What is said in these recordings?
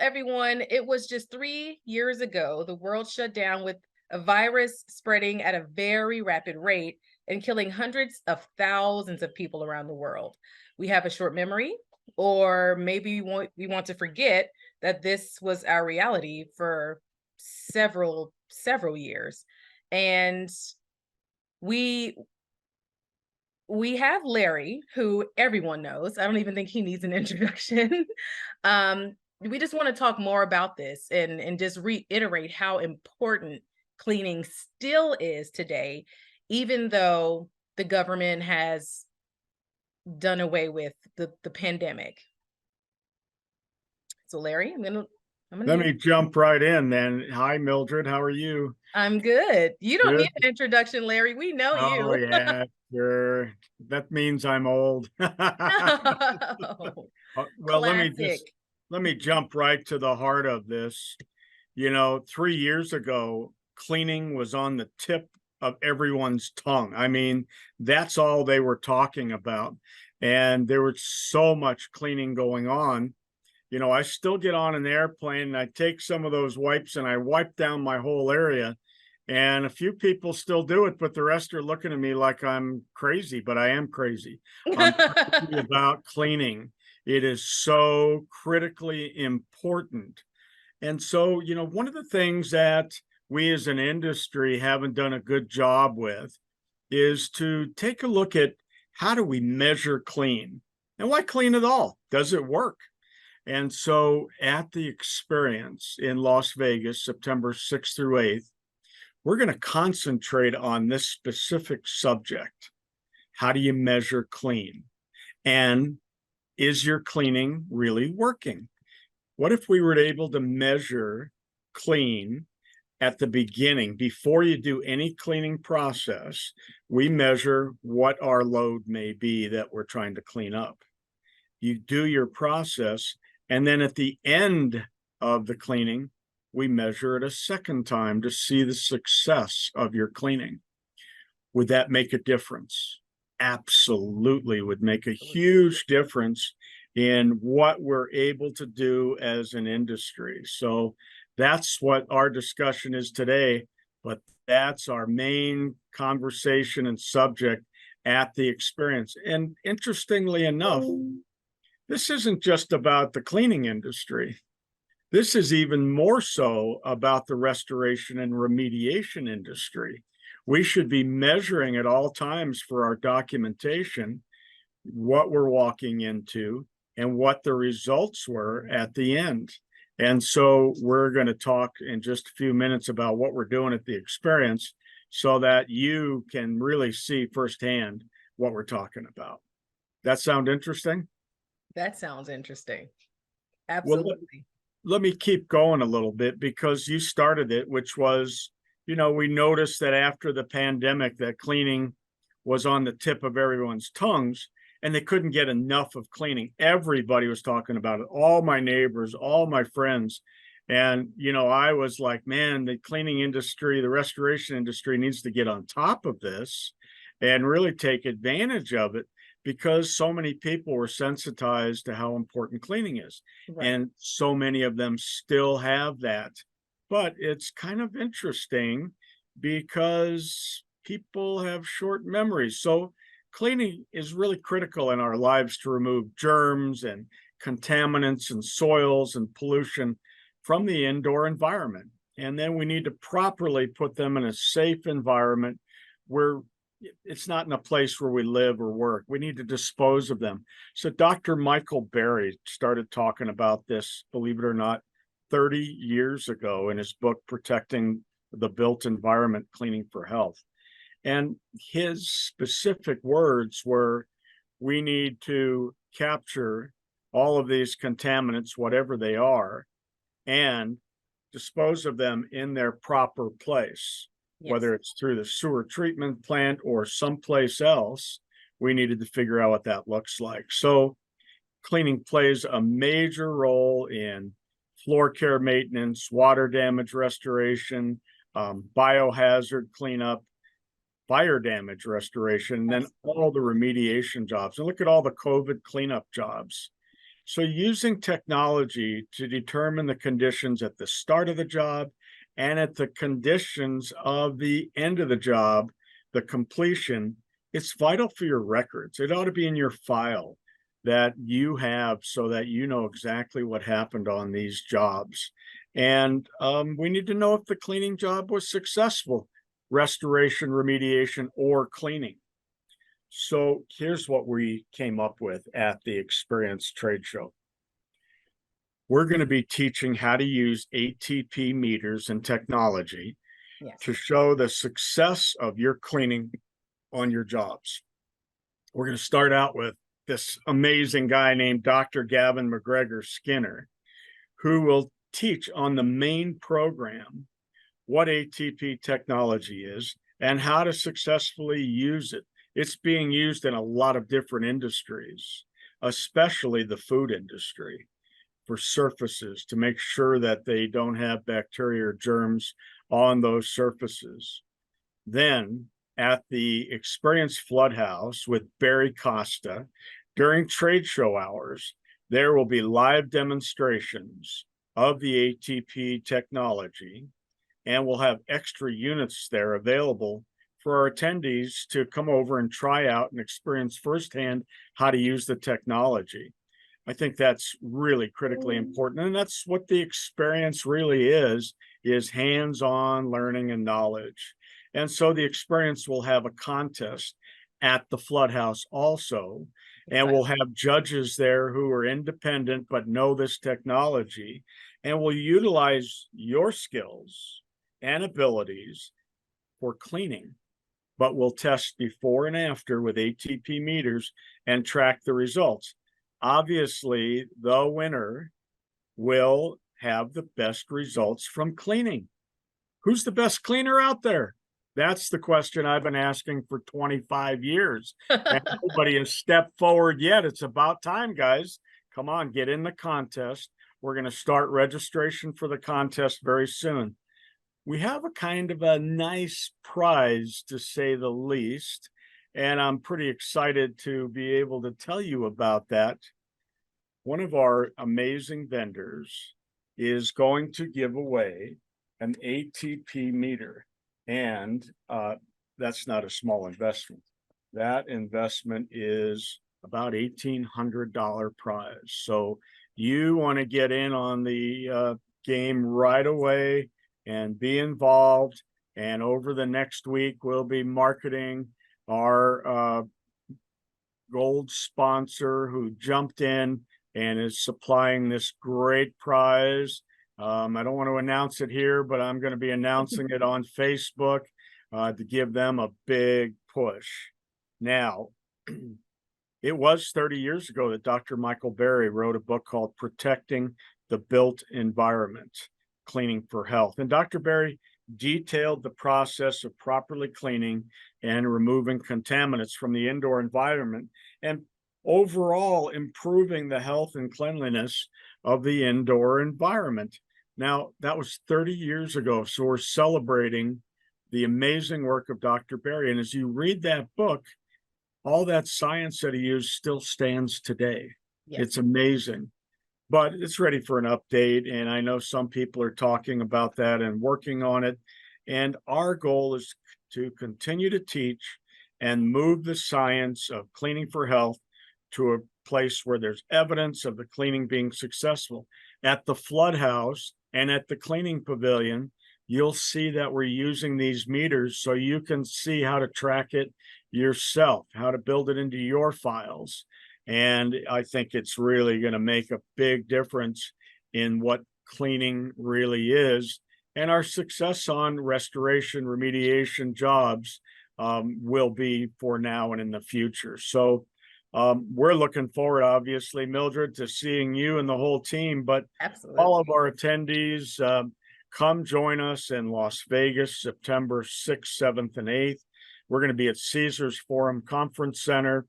everyone. It was just 3 years ago, the world shut down with a virus spreading at a very rapid rate and killing hundreds of thousands of people around the world. We have a short memory, or maybe we want to forget that this was our reality for several years. And we we have Larry, who everyone knows. I don't even think he needs an introduction. We just want to talk more about this and just reiterate how important cleaning still is today, even though the government has done away with the pandemic. So Larry, I'm gonna Let hand. me jump right in then. Hi, Mildred. How are you? I'm good. You don't need Good. an introduction, Larry. We know Oh, you. yeah, sure. That means I'm old. No. Well, Classic. let me jump right to the heart of this. 3 years ago, cleaning was on the tip of everyone's tongue. I mean, that's all they were talking about. And there was so much cleaning going on. I still get on an airplane and I take some of those wipes and I wipe down my whole area. And a few people still do it, but the rest are looking at me like I'm crazy, but I am crazy. I'm crazy about cleaning. It is so critically important. And so, one of the things that we as an industry haven't done a good job with is to take a look at how do we measure clean and why clean at all? Does it work? And so at the experience in Las Vegas, September 6th through 8th, we're going to concentrate on this specific subject. How do you measure clean? And is your cleaning really working? What if we were able to measure clean at the beginning, before you do any cleaning process? We measure what our load may be that we're trying to clean up. You do your process, and then at the end of the cleaning, we measure it a second time to see the success of your cleaning. Would that make a difference? Absolutely would make a huge difference in what we're able to do as an industry. So that's what our discussion is today, but that's our main conversation and subject at the experience. And interestingly enough, this isn't just about the cleaning industry. This is even more so about the restoration and remediation industry. We should be measuring at all times for our documentation what we're walking into and what the results were at the end. And so we're going to talk in just a few minutes about what we're doing at the experience so that you can really see firsthand what we're talking about. That sound interesting? That sounds interesting. Well, Absolutely. let me keep going a little bit because you started it, which was, we noticed that after the pandemic, that cleaning was on the tip of everyone's tongues and they couldn't get enough of cleaning. Everybody was talking about it, all my neighbors, all my friends. And, I was like, man, the cleaning industry, the restoration industry needs to get on top of this and really take advantage of it, because so many people were sensitized to how important cleaning is. Right. And so many of them still have that. But it's kind of interesting because people have short memories. So cleaning is really critical in our lives to remove germs and contaminants and soils and pollution from the indoor environment. And then we need to properly put them in a safe environment where it's not in a place where we live or work. We need to dispose of them. So Dr. Michael Berry started talking about this, believe it or not, 30 years ago in his book, Protecting the Built Environment, Cleaning for Health. And his specific words were, we need to capture all of these contaminants, whatever they are, and dispose of them in their proper place. Yes. Whether it's through the sewer treatment plant or someplace else, we needed to figure out what that looks like. So cleaning plays a major role in floor care maintenance, water damage restoration, biohazard cleanup, fire damage restoration, and then all the remediation jobs. And look at all the COVID cleanup jobs. So using technology to determine the conditions at the start of the job and at the conditions of the end of the job, the completion, it's vital for your records. It ought to be in your file that you have so that you know exactly what happened on these jobs. And we need to know if the cleaning job was successful, restoration, remediation, or cleaning. So here's what we came up with at the Experience Trade Show. We're going to be teaching how to use ATP meters and technology Yes. to show the success of your cleaning on your jobs. We're going to start out with this amazing guy named Dr. Gavin McGregor Skinner, who will teach on the main program what ATP technology is and how to successfully use it. It's being used in a lot of different industries, especially the food industry, for surfaces to make sure that they don't have bacteria or germs on those surfaces. Then at the Experience Flood House with Barry Costa, during trade show hours, there will be live demonstrations of the ATP technology, and we'll have extra units there available for our attendees to come over and try out and experience firsthand how to use the technology. I think that's really critically important. And that's what the experience really is hands-on learning and knowledge. And so the experience will have a contest at the Flood House also. And we'll have judges there who are independent but know this technology and will utilize your skills and abilities for cleaning, but we'll test before and after with ATP meters and track the results. Obviously, the winner will have the best results from cleaning. Who's the best cleaner out there? That's the question I've been asking for 25 years. And nobody has stepped forward yet. It's about time, guys. Come on, get in the contest. We're going to start registration for the contest very soon. We have a kind of a nice prize, to say the least, and I'm pretty excited to be able to tell you about that. One of our amazing vendors is going to give away an ATP meter, and that's not a small investment. That investment is about $1,800 prize. So you want to get in on the game right away and be involved. And over the next week, we'll be marketing our gold sponsor who jumped in and is supplying this great prize. I don't want to announce it here, but I'm going to be announcing it on Facebook to give them a big push. Now, it was 30 years ago that Dr. Michael Berry wrote a book called Protecting the Built Environment, Cleaning for Health. And Dr. Berry detailed the process of properly cleaning and removing contaminants from the indoor environment and overall improving the health and cleanliness of the indoor environment. Now, that was 30 years ago, so we're celebrating the amazing work of Dr. Berry. And as you read that book, all that science that he used still stands today. Yes. It's amazing, but it's ready for an update. And I know some people are talking about that and working on it. And our goal is to continue to teach and move the science of cleaning for health to a place where there's evidence of the cleaning being successful. At the Flood House and at the Cleaning Pavilion, you'll see that we're using these meters so you can see how to track it yourself, how to build it into your files. And I think it's really going to make a big difference in what cleaning really is. And our success on restoration, remediation jobs will be for now and in the future. So we're looking forward, obviously, Mildred, to seeing you and the whole team, but absolutely, all of our attendees, come join us in Las Vegas, September 6th, 7th, and 8th. We're going to be at Caesars Forum Conference Center.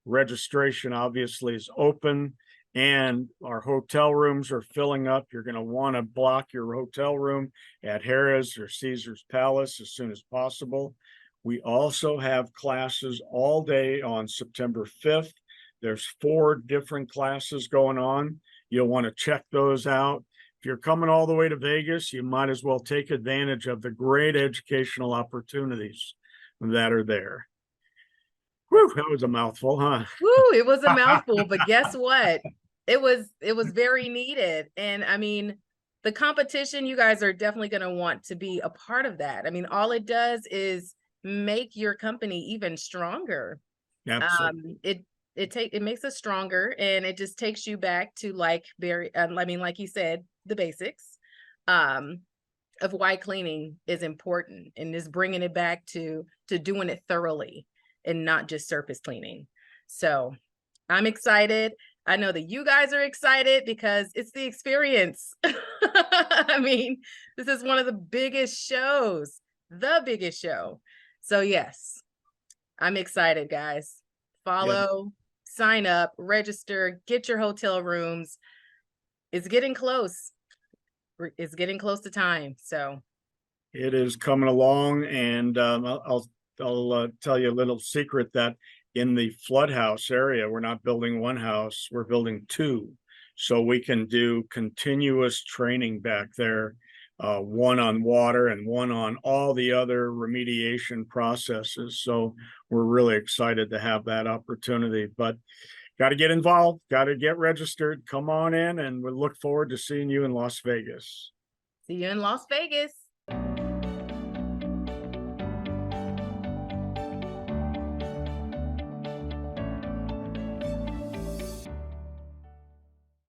Registration obviously is open and our hotel rooms are filling up. You're going to want to block your hotel room at Harrah's or Caesars Palace as soon as possible. We also have classes all day on September 5th There's 4 different classes going on. You'll want to check those out. If you're coming all the way to Vegas, you might as well take advantage of the great educational opportunities that are there. Whew, that was a mouthful, huh? Woo, it was a mouthful, but guess what? It was very needed. And I mean, the competition, you guys are definitely going to want to be a part of that. I mean, all it does is make your company even stronger. Absolutely. It makes us stronger, and it just takes you back to like very I mean, like you said, the basics um of why cleaning is important, and just bringing it back to doing it thoroughly and not just surface cleaning. So I'm excited. I know that you guys are excited because it's the experience. I mean, this is one of the biggest shows, the biggest show. So yes, I'm excited, guys. Yeah, Follow, sign up, register, get your hotel rooms. It's getting close. It's getting close to time. So it is coming along, and I'll tell you a little secret that in the flood house area, we're not building one house, we're building 2. So we can do continuous training back there, one on water and one on all the other remediation processes. So we're really excited to have that opportunity, but got to get involved, got to get registered. Come on in, and we look forward to seeing you in Las Vegas. see you in Las Vegas.